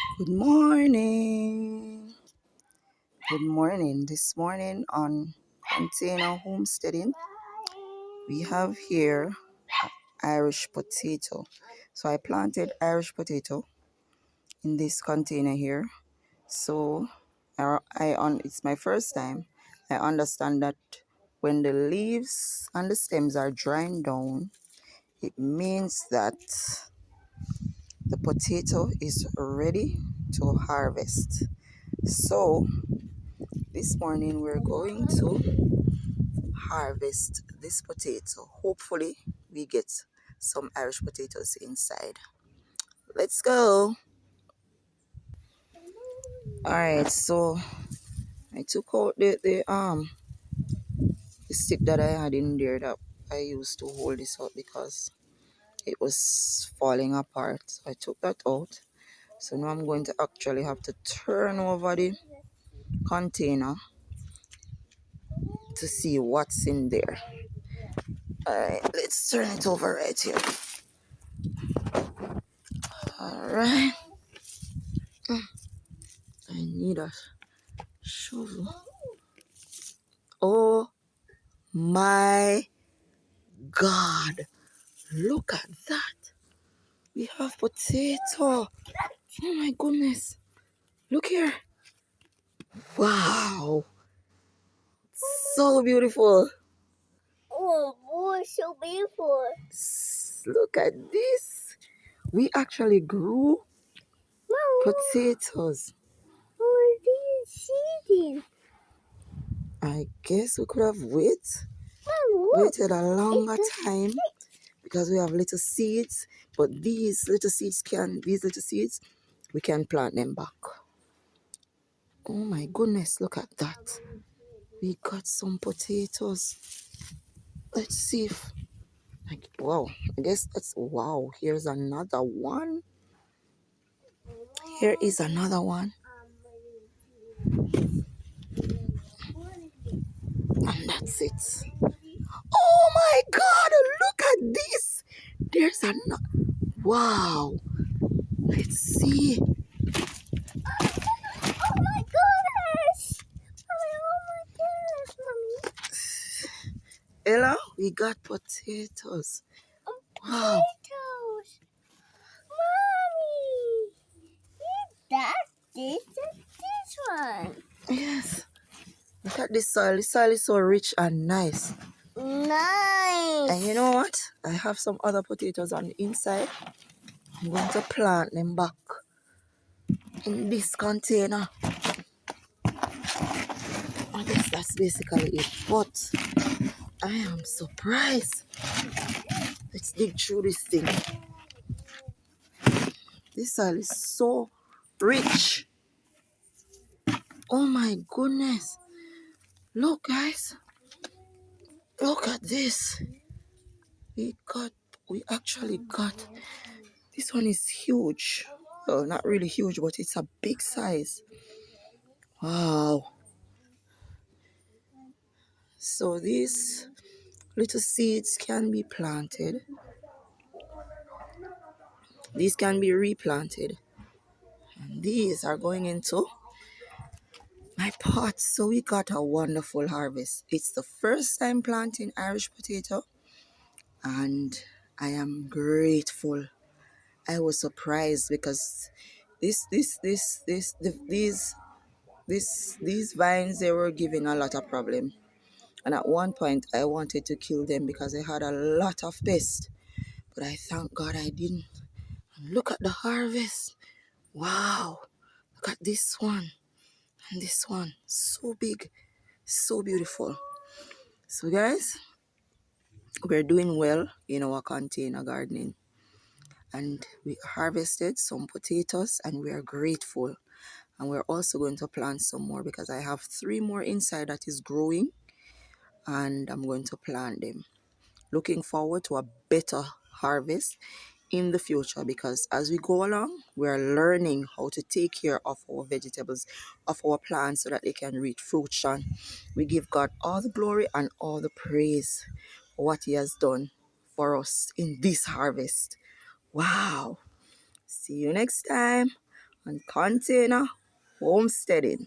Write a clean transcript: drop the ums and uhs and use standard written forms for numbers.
Good morning. Good morning. This morning on Container Homesteading, we have here Irish potato. So I planted Irish potato in this container here. So it's my first time. I understand that when the leaves and the stems are drying down, it means that the potato is ready to harvest. So this morning we're going to harvest this potato. Hopefully we get some Irish potatoes inside. Let's go. All right, so I took out the stick that I had in there that I used to hold this out because it was falling apart. So I took that out. So now I'm going to actually have to turn over the container to see what's in there. All right, let's turn it over right here. All right, I need a shovel. Oh my God, look at that. We have potato. Oh my goodness. Look here. Wow. So beautiful. Oh boy, so beautiful. Look at this. We actually grew Mom, potatoes. what are these seeding? I guess we could have Mom, look. waited a longer It's time because we have little seeds, but these little seeds, we can plant them back. Oh my goodness, look at that. We got some potatoes. Let's see if, wow, I guess that's, wow, here's another one. Here is another one. And that's it. Oh my God, look at this. There's another, wow. Let's see. Oh my goodness! Oh my goodness, mommy. Ella, we got potatoes. Wow. Potatoes. Mommy! That's this and this one. Yes. Look at this soil. This soil is so rich and nice. Nice. And you know what? I have some other potatoes on the inside. I'm going to plant them back in this container. I guess that's basically it. But I am surprised. Let's dig through this thing. This soil is so rich. Oh my goodness. Look, guys. Look at this. We actually got, this one is huge. Well, not really huge, but it's a big size. Wow. So these little seeds can be planted. These can be replanted. And these are going into my pot. So we got a wonderful harvest. It's the first time planting Irish potato, and I am grateful. I was surprised because these vines, they were giving a lot of problem. And at one point I wanted to kill them because I had a lot of pests. But I thank God I didn't. And look at the harvest. Wow. Look at this one and this one. So big. So beautiful. So guys, we're doing well in our container gardening. And we harvested some potatoes and we are grateful. And we're also going to plant some more because I have 3 more inside that is growing, and I'm going to plant them. Looking forward to a better harvest in the future because as we go along, we're learning how to take care of our vegetables, of our plants, so that they can reach fruition. We give God all the glory and all the praise for what He has done for us in this harvest. Wow. See you next time and container homesteading.